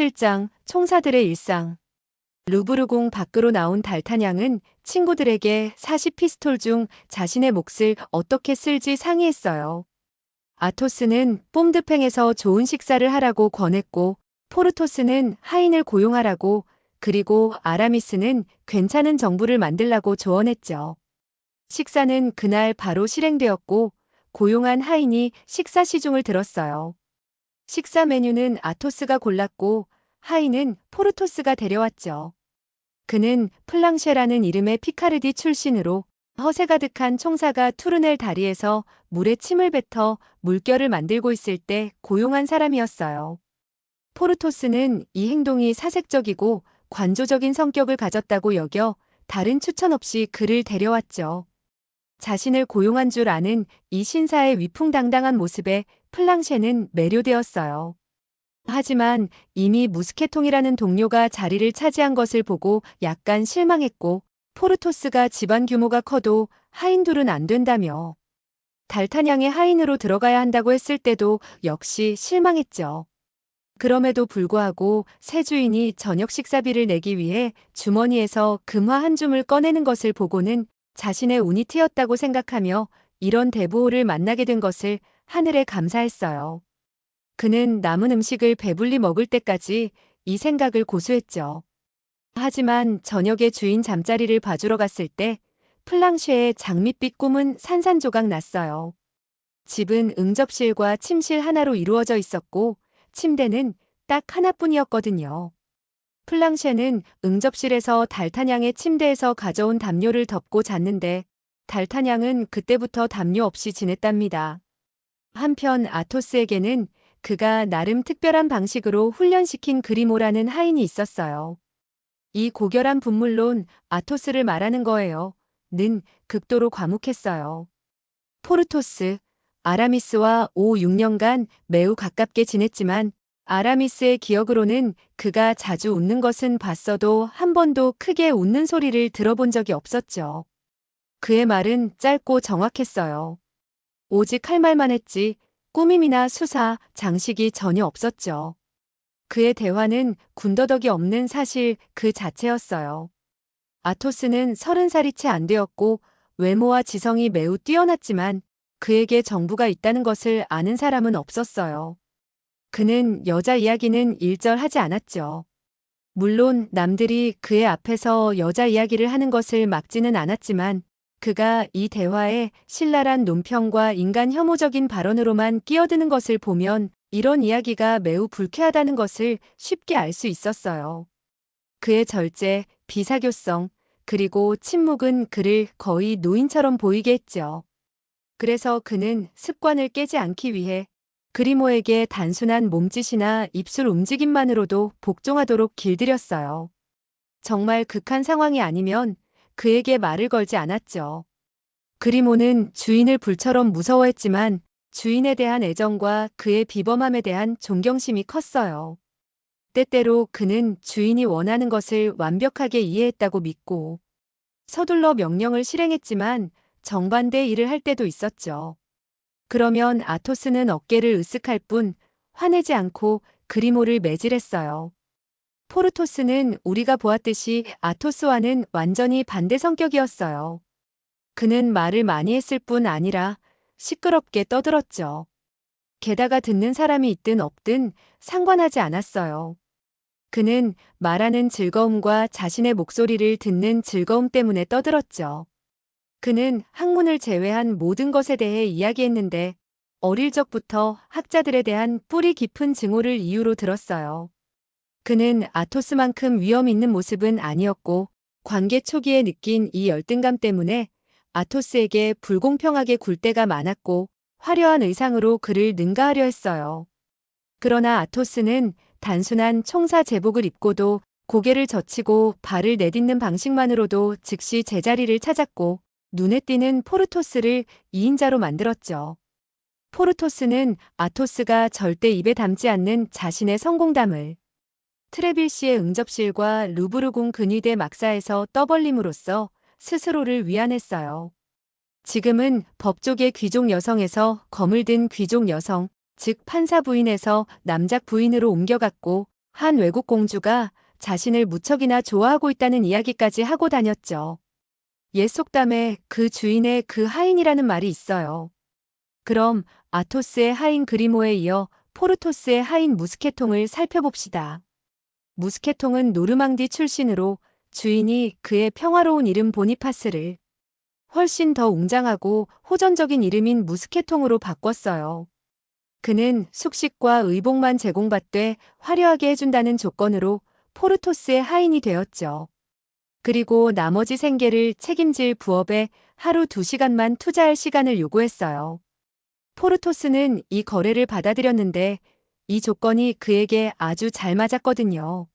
제7장 총사들의 일상. 루브르 궁 밖으로 나온 달타냥은 친구들에게 40피스톨 중 자신의 몫을 어떻게 쓸지 상의했어요. 아토스는 뽐드팽에서 좋은 식사를 하라고 권했고, 포르토스는 하인을 고용하라고, 그리고 아라미스는 괜찮은 정부를 만들라고 조언했죠. 식사는 그날 바로 실행되었고, 고용한 하인이 식사 시중을 들었어요. 식사 메뉴는 아토스가 골랐고, 하인은 포르토스가 데려왔죠. 그는 플랑쉐라는 이름의 피카르디 출신으로 허세 가득한 총사가 투르넬 다리에서 물에 침을 뱉어 물결을 만들고 있을 때 고용한 사람이었어요. 포르토스는 이 행동이 사색적이고 관조적인 성격을 가졌다고 여겨 다른 추천 없이 그를 데려왔죠. 자신을 고용한 줄 아는 이 신사의 위풍당당한 모습에 플랑쉐는 매료되었어요. 하지만 이미 무스케통이라는 동료가 자리를 차지한 것을 보고 약간 실망했고, 포르토스가 집안 규모가 커도 하인 둘은 안 된다며 달타냥의 하인으로 들어가야 한다고 했을 때도 역시 실망했죠. 그럼에도 불구하고 새 주인이 저녁 식사비를 내기 위해 주머니에서 금화 한 줌을 꺼내는 것을 보고는 자신의 운이 트였다고 생각하며 이런 대보호를 만나게 된 것을 하늘에 감사했어요. 그는 남은 음식을 배불리 먹을 때까지 이 생각을 고수했죠. 하지만 저녁에 주인 잠자리를 봐주러 갔을 때 플랑쉐의 장밋빛 꿈은 산산조각 났어요. 집은 응접실과 침실 하나로 이루어져 있었고 침대는 딱 하나뿐이었거든요. 플랑쉐는 응접실에서 달타냥의 침대에서 가져온 담요를 덮고 잤는데 달타냥은 그때부터 담요 없이 지냈답니다. 한편 아토스에게는 그가 나름 특별한 방식으로 훈련시킨 그리모라는 하인이 있었어요. 이 고결한 분물론 아토스를 말하는 거예요. 는 극도로 과묵했어요. 포르토스, 아라미스와 5, 6년간 매우 가깝게 지냈지만 아라미스의 기억으로는 그가 자주 웃는 것은 봤어도 한 번도 크게 웃는 소리를 들어본 적이 없었죠. 그의 말은 짧고 정확했어요. 오직 할 말만 했지 꾸밈이나 수사, 장식이 전혀 없었죠. 그의 대화는 군더더기 없는 사실 그 자체였어요. 아토스는 30살이 채 안 되었고 외모와 지성이 매우 뛰어났지만 그에게 정부가 있다는 것을 아는 사람은 없었어요. 그는 여자 이야기는 일절하지 않았죠. 물론 남들이 그의 앞에서 여자 이야기를 하는 것을 막지는 않았지만 그가 이 대화에 신랄한 논평과 인간 혐오적인 발언으로만 끼어드는 것을 보면 이런 이야기가 매우 불쾌하다는 것을 쉽게 알 수 있었어요. 그의 절제, 비사교성, 그리고 침묵은 그를 거의 노인처럼 보이게 했죠. 그래서 그는 습관을 깨지 않기 위해 그리모에게 단순한 몸짓이나 입술 움직임만으로도 복종하도록 길들였어요. 정말 극한 상황이 아니면 그에게 말을 걸지 않았죠. 그리모는 주인을 불처럼 무서워했지만 주인에 대한 애정과 그의 비범함에 대한 존경심이 컸어요. 때때로 그는 주인이 원하는 것을 완벽하게 이해했다고 믿고 서둘러 명령을 실행했지만 정반대 일을 할 때도 있었죠. 그러면 아토스는 어깨를 으쓱할 뿐 화내지 않고 그리모를 매질했어요. 포르토스는 우리가 보았듯이 아토스와는 완전히 반대 성격이었어요. 그는 말을 많이 했을 뿐 아니라 시끄럽게 떠들었죠. 게다가 듣는 사람이 있든 없든 상관하지 않았어요. 그는 말하는 즐거움과 자신의 목소리를 듣는 즐거움 때문에 떠들었죠. 그는 학문을 제외한 모든 것에 대해 이야기했는데 어릴 적부터 학자들에 대한 뿌리 깊은 증오를 이유로 들었어요. 그는 아토스만큼 위험 있는 모습은 아니었고 관계 초기에 느낀 이 열등감 때문에 아토스에게 불공평하게 굴 때가 많았고 화려한 의상으로 그를 능가하려 했어요. 그러나 아토스는 단순한 총사 제복을 입고도 고개를 젖히고 발을 내딛는 방식만으로도 즉시 제자리를 찾았고 눈에 띄는 포르토스를 2인자로 만들었죠. 포르토스는 아토스가 절대 입에 담지 않는 자신의 성공담을 트레빌시의 응접실과 루브르 궁 근위대 막사에서 떠벌림으로써 스스로를 위안했어요. 지금은 법조계 귀족 여성에서 검을 든 귀족 여성, 즉 판사 부인에서 남작 부인으로 옮겨갔고 한 외국 공주가 자신을 무척이나 좋아하고 있다는 이야기까지 하고 다녔죠. 옛 속담에 그 주인의 그 하인이라는 말이 있어요. 그럼 아토스의 하인 그리모에 이어 포르토스의 하인 무스케통을 살펴봅시다. 무스케통은 노르망디 출신으로 주인이 그의 평화로운 이름 보니파스를 훨씬 더 웅장하고 호전적인 이름인 무스케통으로 바꿨어요. 그는 숙식과 의복만 제공받되 화려하게 해준다는 조건으로 포르토스의 하인이 되었죠. 그리고 나머지 생계를 책임질 부업에 하루 2시간만 투자할 시간을 요구했어요. 포르토스는 이 거래를 받아들였는데 이 조건이 그에게 아주 잘 맞았거든요.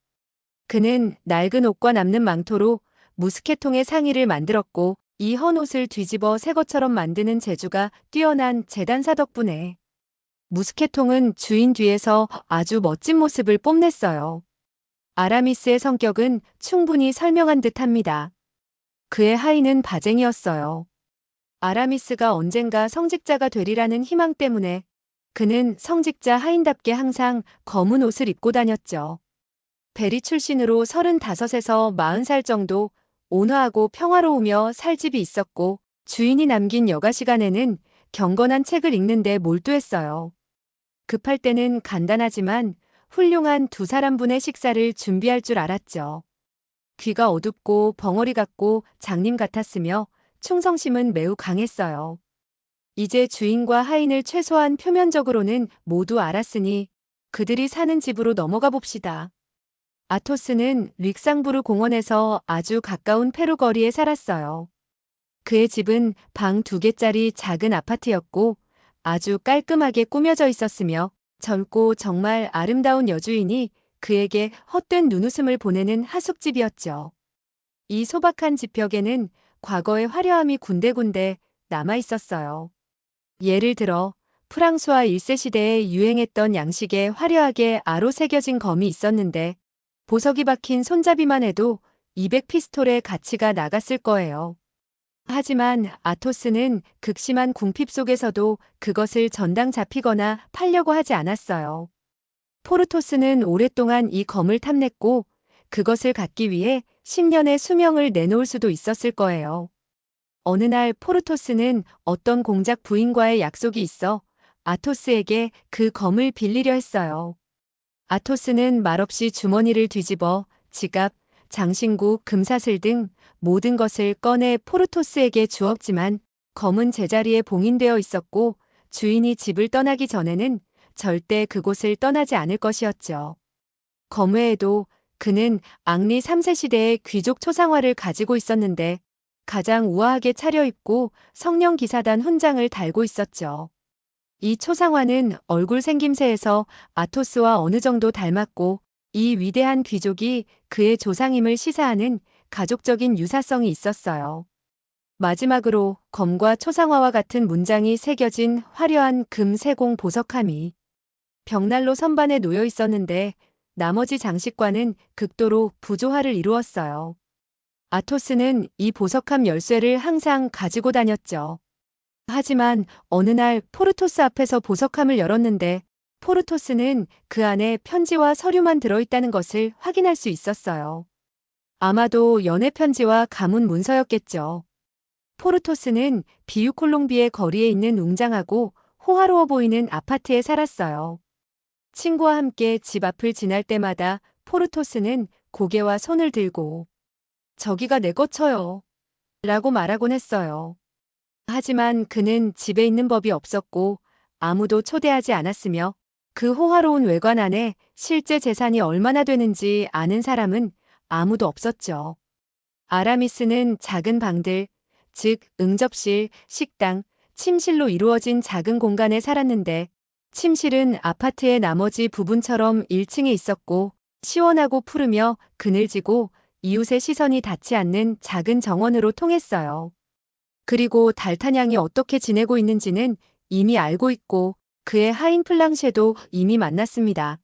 그는 낡은 옷과 남는 망토로 무스케통의 상의를 만들었고 이 헌 옷을 뒤집어 새 것처럼 만드는 재주가 뛰어난 재단사 덕분에 무스케통은 주인 뒤에서 아주 멋진 모습을 뽐냈어요. 아라미스의 성격은 충분히 설명한 듯합니다. 그의 하인은 바쟁이였어요. 아라미스가 언젠가 성직자가 되리라는 희망 때문에 그는 성직자 하인답게 항상 검은 옷을 입고 다녔죠. 베리 출신으로 35에서 40살 정도 온화하고 평화로우며 살 집이 있었고 주인이 남긴 여가 시간에는 경건한 책을 읽는 데 몰두했어요. 급할 때는 간단하지만 훌륭한 2사람분의 식사를 준비할 줄 알았죠. 귀가 어둡고 벙어리 같고 장님 같았으며 충성심은 매우 강했어요. 이제 주인과 하인을 최소한 표면적으로는 모두 알았으니 그들이 사는 집으로 넘어가 봅시다. 아토스는 릭상부르 공원에서 아주 가까운 페루 거리에 살았어요. 그의 집은 방 2개짜리 작은 아파트였고 아주 깔끔하게 꾸며져 있었으며 젊고 정말 아름다운 여주인이 그에게 헛된 눈웃음을 보내는 하숙집이었죠. 이 소박한 집벽에는 과거의 화려함이 군데군데 남아 있었어요. 예를 들어 프랑스와 1세 시대에 유행했던 양식에 화려하게 아로 새겨진 검이 있었는데 보석이 박힌 손잡이만 해도 200피스톨의 가치가 나갔을 거예요. 하지만 아토스는 극심한 궁핍 속에서도 그것을 전당 잡히거나 팔려고 하지 않았어요. 포르토스는 오랫동안 이 검을 탐냈고 그것을 갖기 위해 10년의 수명을 내놓을 수도 있었을 거예요. 어느 날 포르토스는 어떤 공작 부인과의 약속이 있어 아토스에게 그 검을 빌리려 했어요. 아토스는 말없이 주머니를 뒤집어 지갑, 장신구, 금사슬 등 모든 것을 꺼내 포르토스에게 주었지만 검은 제자리에 봉인되어 있었고 주인이 집을 떠나기 전에는 절대 그곳을 떠나지 않을 것이었죠. 검 외에도 그는 앙리 3세 시대의 귀족 초상화를 가지고 있었는데 가장 우아하게 차려입고 성령 기사단 훈장을 달고 있었죠. 이 초상화는 얼굴 생김새에서 아토스와 어느 정도 닮았고 이 위대한 귀족이 그의 조상임을 시사하는 가족적인 유사성이 있었어요. 마지막으로 검과 초상화와 같은 문장이 새겨진 화려한 금 세공 보석함이 벽난로 선반에 놓여 있었는데 나머지 장식과는 극도로 부조화를 이루었어요. 아토스는 이 보석함 열쇠를 항상 가지고 다녔죠. 하지만 어느 날 포르토스 앞에서 보석함을 열었는데 포르토스는 그 안에 편지와 서류만 들어있다는 것을 확인할 수 있었어요. 아마도 연애 편지와 가문 문서였겠죠. 포르토스는 비유콜롱비의 거리에 있는 웅장하고 호화로워 보이는 아파트에 살았어요. 친구와 함께 집 앞을 지날 때마다 포르토스는 고개와 손을 들고 저기가 내 거쳐요 라고 말하곤 했어요. 하지만 그는 집에 있는 법이 없었고 아무도 초대하지 않았으며 그 호화로운 외관 안에 실제 재산이 얼마나 되는지 아는 사람은 아무도 없었죠. 아라미스는 작은 방들, 즉 응접실, 식당, 침실로 이루어진 작은 공간에 살았는데 침실은 아파트의 나머지 부분처럼 1층에 있었고 시원하고 푸르며 그늘지고 이웃의 시선이 닿지 않는 작은 정원으로 통했어요. 그리고 달타냥이 어떻게 지내고 있는지는 이미 알고 있고 그의 하인 플랑쉐도 이미 만났습니다.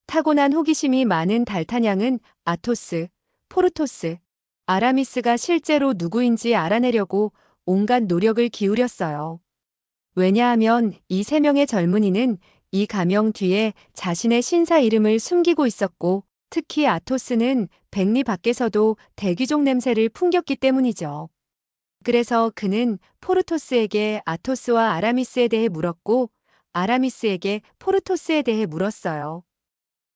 타고난 호기심이 많은 달타냥은 아토스, 포르토스, 아라미스가 실제로 누구인지 알아내려고 온갖 노력을 기울였어요. 왜냐하면 이 3명의 젊은이는 이 가명 뒤에 자신의 신사 이름을 숨기고 있었고, 특히 아토스는 백리 밖에서도 대귀족 냄새를 풍겼기 때문이죠. 그래서 그는 포르토스에게 아토스와 아라미스에 대해 물었고, 아라미스에게 포르토스에 대해 물었어요.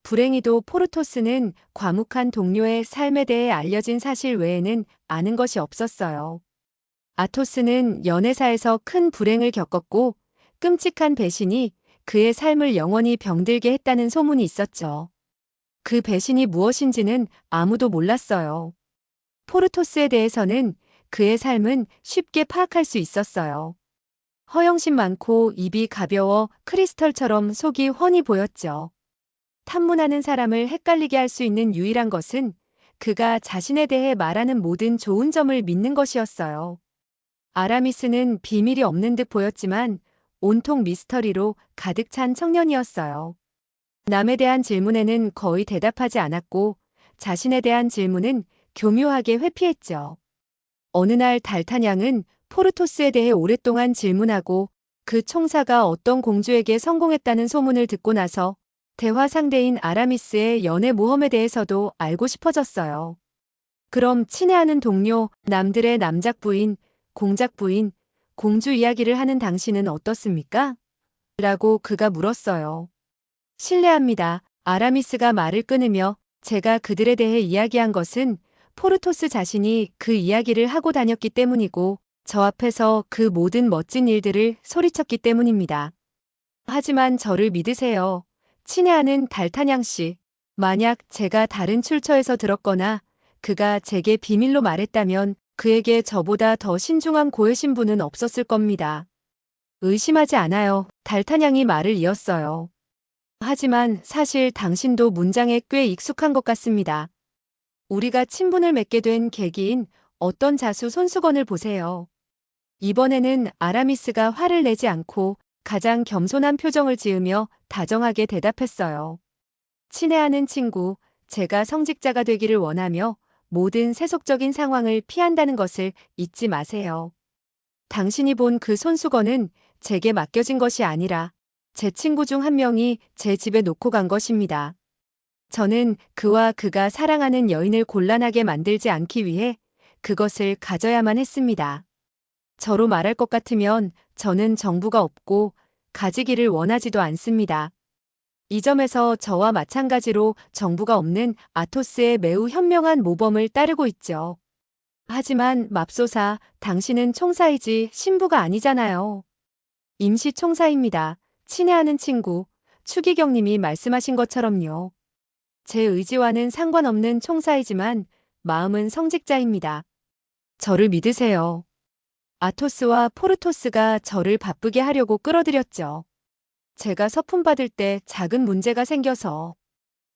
불행히도 포르토스는 과묵한 동료의 삶에 대해 알려진 사실 외에는 아는 것이 없었어요. 아토스는 연애사에서 큰 불행을 겪었고, 끔찍한 배신이 그의 삶을 영원히 병들게 했다는 소문이 있었죠. 그 배신이 무엇인지는 아무도 몰랐어요. 포르토스에 대해서는 그의 삶은 쉽게 파악할 수 있었어요. 허영심 많고 입이 가벼워 크리스털처럼 속이 훤히 보였죠. 탐문하는 사람을 헷갈리게 할 수 있는 유일한 것은 그가 자신에 대해 말하는 모든 좋은 점을 믿는 것이었어요. 아라미스는 비밀이 없는 듯 보였지만 온통 미스터리로 가득 찬 청년이었어요. 남에 대한 질문에는 거의 대답하지 않았고 자신에 대한 질문은 교묘하게 회피했죠. 어느 날 달타냥은 포르토스에 대해 오랫동안 질문하고 그 총사가 어떤 공주에게 성공했다는 소문을 듣고 나서 대화 상대인 아라미스의 연애 모험에 대해서도 알고 싶어졌어요. 그럼 친애하는 동료, 남들의 남작 부인, 공작 부인, 공주 이야기를 하는 당신은 어떻습니까? 라고 그가 물었어요. 실례합니다. 아라미스가 말을 끊으며 제가 그들에 대해 이야기한 것은 포르토스 자신이 그 이야기를 하고 다녔기 때문이고 저 앞에서 그 모든 멋진 일들을 소리쳤기 때문입니다. 하지만 저를 믿으세요. 친애하는 달타냥 씨. 만약 제가 다른 출처에서 들었거나 그가 제게 비밀로 말했다면 그에게 저보다 더 신중한 고해 신분은 없었을 겁니다. 의심하지 않아요. 달타냥이 말을 이었어요. 하지만 사실 당신도 문장에 꽤 익숙한 것 같습니다. 우리가 친분을 맺게 된 계기인 어떤 자수 손수건을 보세요. 이번에는 아라미스가 화를 내지 않고 가장 겸손한 표정을 지으며 다정하게 대답했어요. 친애하는 친구, 제가 성직자가 되기를 원하며 모든 세속적인 상황을 피한다는 것을 잊지 마세요. 당신이 본 그 손수건은 제게 맡겨진 것이 아니라 제 친구 중 한 명이 제 집에 놓고 간 것입니다. 저는 그와 그가 사랑하는 여인을 곤란하게 만들지 않기 위해 그것을 가져야만 했습니다. 저로 말할 것 같으면 저는 정부가 없고 가지기를 원하지도 않습니다. 이 점에서 저와 마찬가지로 정부가 없는 아토스의 매우 현명한 모범을 따르고 있죠. 하지만 맙소사, 당신은 총사이지 신부가 아니잖아요. 임시 총사입니다. 친애하는 친구, 추기경님이 말씀하신 것처럼요. 제 의지와는 상관없는 총사이지만 마음은 성직자입니다. 저를 믿으세요. 아토스와 포르토스가 저를 바쁘게 하려고 끌어들였죠. 제가 서품 받을 때 작은 문제가 생겨서.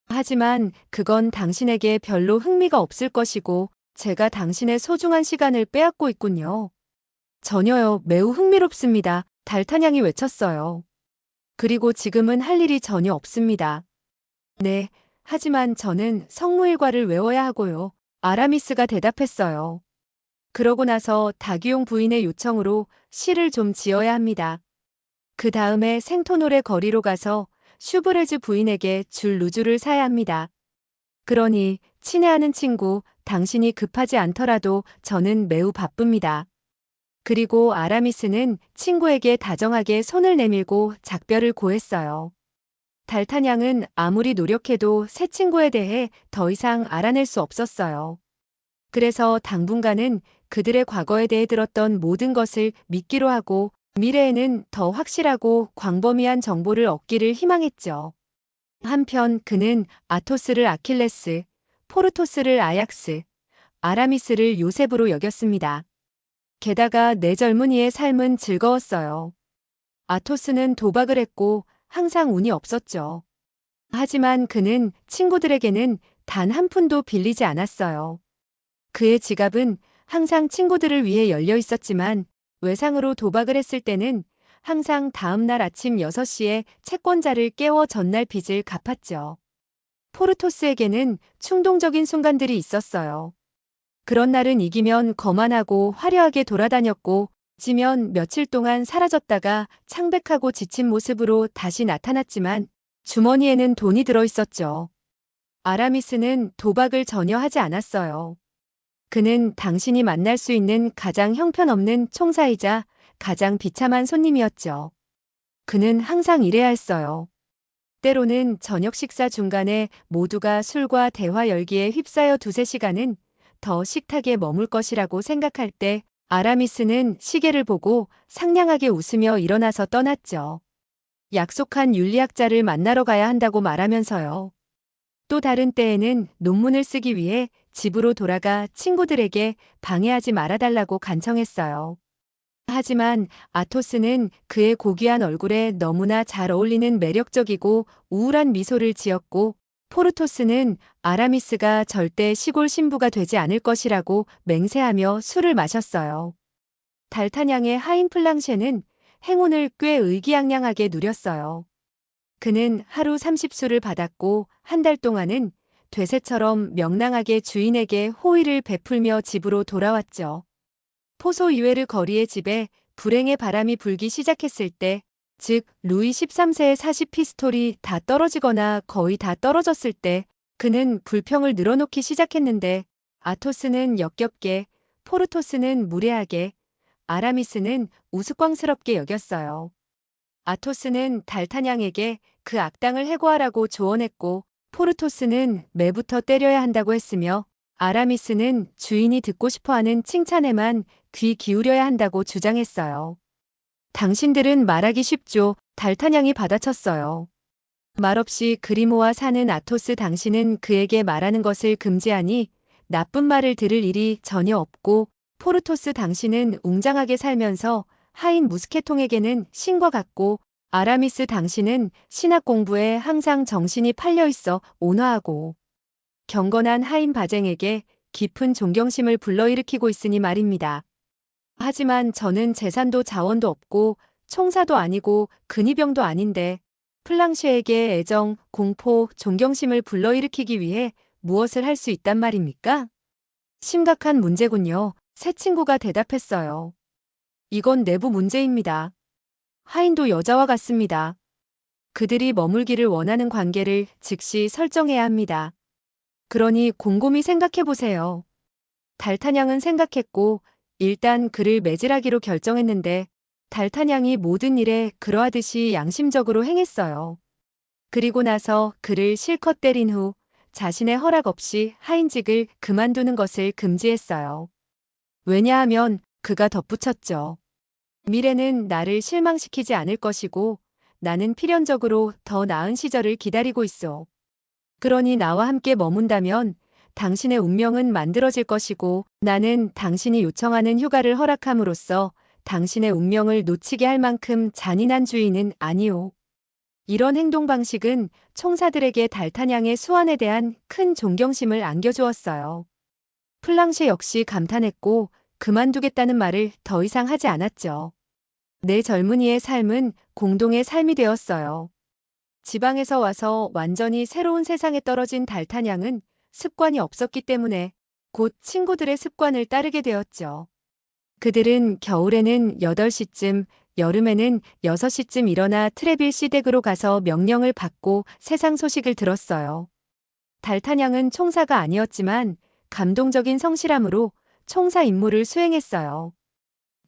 하지만 그건 당신에게 별로 흥미가 없을 것이고 제가 당신의 소중한 시간을 빼앗고 있군요. 전혀요. 매우 흥미롭습니다. 달타냥이 외쳤어요. 그리고 지금은 할 일이 전혀 없습니다. 네, 하지만 저는 성무일과를 외워야 하고요. 아라미스가 대답했어요. 그러고 나서 다귀용 부인의 요청으로 시를 좀 지어야 합니다. 그 다음에 생토노레 거리로 가서 슈브레즈 부인에게 줄 루즈를 사야 합니다. 그러니 친애하는 친구, 당신이 급하지 않더라도 저는 매우 바쁩니다. 그리고 아라미스는 친구에게 다정하게 손을 내밀고 작별을 고했어요. 달타냥은 아무리 노력해도 새 친구에 대해 더 이상 알아낼 수 없었어요. 그래서 당분간은 그들의 과거에 대해 들었던 모든 것을 믿기로 하고 미래에는 더 확실하고 광범위한 정보를 얻기를 희망했죠. 한편 그는 아토스를 아킬레스, 포르토스를 아약스, 아라미스를 요셉으로 여겼습니다. 게다가 내 젊은이의 삶은 즐거웠어요. 아토스는 도박을 했고 항상 운이 없었죠. 하지만 그는 친구들에게는 단 한 푼도 빌리지 않았어요. 그의 지갑은 항상 친구들을 위해 열려 있었지만 외상으로 도박을 했을 때는 항상 다음 날 아침 6시에 채권자를 깨워 전날 빚을 갚았죠. 포르토스에게는 충동적인 순간들이 있었어요. 그런 날은 이기면 거만하고 화려하게 돌아다녔고 지면 며칠 동안 사라졌다가 창백하고 지친 모습으로 다시 나타났지만 주머니에는 돈이 들어 있었죠. 아라미스는 도박을 전혀 하지 않았어요. 그는 당신이 만날 수 있는 가장 형편없는 총사이자 가장 비참한 손님이었죠. 그는 항상 이래야 했어요. 때로는 저녁 식사 중간에 모두가 술과 대화 열기에 휩싸여 두세 시간은 더 식탁에 머물 것이라고 생각할 때 아라미스는 시계를 보고 상냥하게 웃으며 일어나서 떠났죠. 약속한 윤리학자를 만나러 가야 한다고 말하면서요. 또 다른 때에는 논문을 쓰기 위해 집으로 돌아가 친구들에게 방해하지 말아달라고 간청했어요. 하지만 아토스는 그의 고귀한 얼굴에 너무나 잘 어울리는 매력적이고 우울한 미소를 지었고, 포르토스는 아라미스가 절대 시골 신부가 되지 않을 것이라고 맹세하며 술을 마셨어요. 달타냥의 하인 플랑셰는 행운을 꽤 의기양양하게 누렸어요. 그는 하루 30수를 받았고 한 달 동안은 되새처럼 명랑하게 주인에게 호의를 베풀며 집으로 돌아왔죠. 포소 이웨르 거리의 집에 불행의 바람이 불기 시작했을 때, 즉 루이 13세의 40피스톨이 다 떨어지거나 거의 다 떨어졌을 때 그는 불평을 늘어놓기 시작했는데, 아토스는 역겹게, 포르토스는 무례하게, 아라미스는 우스꽝스럽게 여겼어요. 아토스는 달타냥에게 그 악당을 해고하라고 조언했고, 포르토스는 매부터 때려야 한다고 했으며, 아라미스는 주인이 듣고 싶어하는 칭찬에만 귀 기울여야 한다고 주장했어요. 당신들은 말하기 쉽죠. 달타냥이 받아쳤어요. 말없이 그리모와 사는 아토스, 당신은 그에게 말하는 것을 금지하니 나쁜 말을 들을 일이 전혀 없고, 포르토스, 당신은 웅장하게 살면서 하인 무스케통에게는 신과 같고, 아라미스, 당신은 신학 공부에 항상 정신이 팔려 있어 온화하고 경건한 하인 바쟁에게 깊은 존경심을 불러일으키고 있으니 말입니다. 하지만 저는 재산도 자원도 없고 총사도 아니고 근위병도 아닌데 플랑쉐에게 애정, 공포, 존경심을 불러일으키기 위해 무엇을 할 수 있단 말입니까? 심각한 문제군요. 새 친구가 대답했어요. 이건 내부 문제입니다. 하인도 여자와 같습니다. 그들이 머물기를 원하는 관계를 즉시 설정해야 합니다. 그러니 곰곰이 생각해보세요. 달타냥은 생각했고 일단 그를 매질하기로 결정했는데, 달타냥이 모든 일에 그러하듯이 양심적으로 행했어요. 그리고 나서 그를 실컷 때린 후 자신의 허락 없이 하인직을 그만두는 것을 금지했어요. 왜냐하면 그가 덧붙였죠. 미래는 나를 실망시키지 않을 것이고 나는 필연적으로 더 나은 시절을 기다리고 있어. 그러니 나와 함께 머문다면 당신의 운명은 만들어질 것이고 나는 당신이 요청하는 휴가를 허락함으로써 당신의 운명을 놓치게 할 만큼 잔인한 주인은 아니오. 이런 행동 방식은 총사들에게 달타냥의 수완에 대한 큰 존경심을 안겨주었어요. 플랑셰 역시 감탄했고 그만두겠다는 말을 더 이상 하지 않았죠. 내 젊은이의 삶은 공동의 삶이 되었어요. 지방에서 와서 완전히 새로운 세상에 떨어진 달타냥은 습관이 없었기 때문에 곧 친구들의 습관을 따르게 되었죠. 그들은 겨울에는 8시쯤, 여름에는 6시쯤 일어나 트레빌 시댁으로 가서 명령을 받고 세상 소식을 들었어요. 달타냥은 총사가 아니었지만 감동적인 성실함으로 총사 임무를 수행했어요.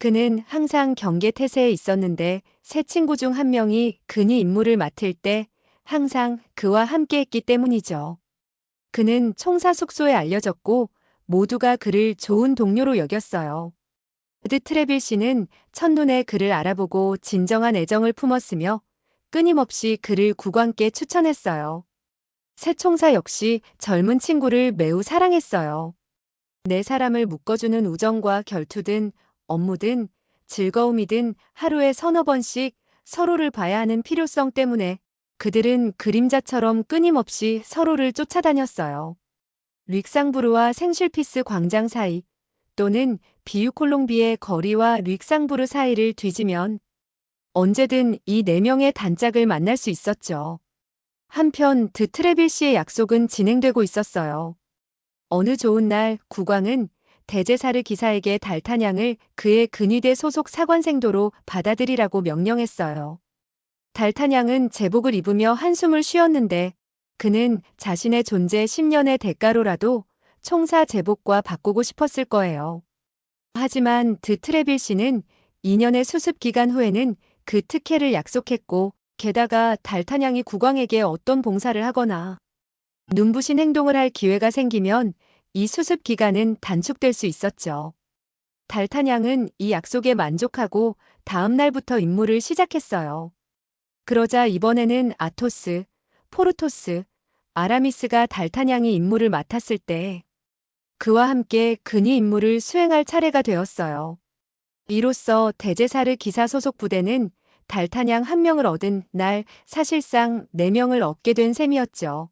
그는 항상 경계태세에 있었는데 세 친구 중 한 명이 그니 임무를 맡을 때 항상 그와 함께했기 때문이죠. 그는 총사 숙소에 알려졌고 모두가 그를 좋은 동료로 여겼어요. 트레빌 씨는 첫눈에 그를 알아보고 진정한 애정을 품었으며 끊임없이 그를 국왕께 추천했어요. 새 총사 역시 젊은 친구를 매우 사랑했어요. 네 사람을 묶어주는 우정과 결투든 업무든 즐거움이든 하루에 서너 번씩 서로를 봐야 하는 필요성 때문에 그들은 그림자처럼 끊임없이 서로를 쫓아다녔어요. 릭상부르와 생슐피스 광장 사이 또는 비유콜롱비의 거리와 릭상부르 사이를 뒤지면 언제든 이 네 명의 단짝을 만날 수 있었죠. 한편 트레빌 씨의 약속은 진행되고 있었어요. 어느 좋은 날 국왕은 대제사르 기사에게 달타냥을 그의 근위대 소속 사관생도로 받아들이라고 명령했어요. 달타냥은 제복을 입으며 한숨을 쉬었는데 그는 자신의 존재 10년의 대가로라도 총사 제복과 바꾸고 싶었을 거예요. 하지만 드트레빌 씨는 2년의 수습 기간 후에는 그 특혜를 약속했고 게다가 달타냥이 국왕에게 어떤 봉사를 하거나 눈부신 행동을 할 기회가 생기면 이 수습 기간은 단축될 수 있었죠. 달타냥은 이 약속에 만족하고 다음 날부터 임무를 시작했어요. 그러자 이번에는 아토스, 포르토스, 아라미스가 달타냥이 임무를 맡았을 때 그와 함께 근위 임무를 수행할 차례가 되었어요. 이로써 대제사르 기사 소속 부대는 달타냥 1명을 얻은 날 사실상 4명을 얻게 된 셈이었죠.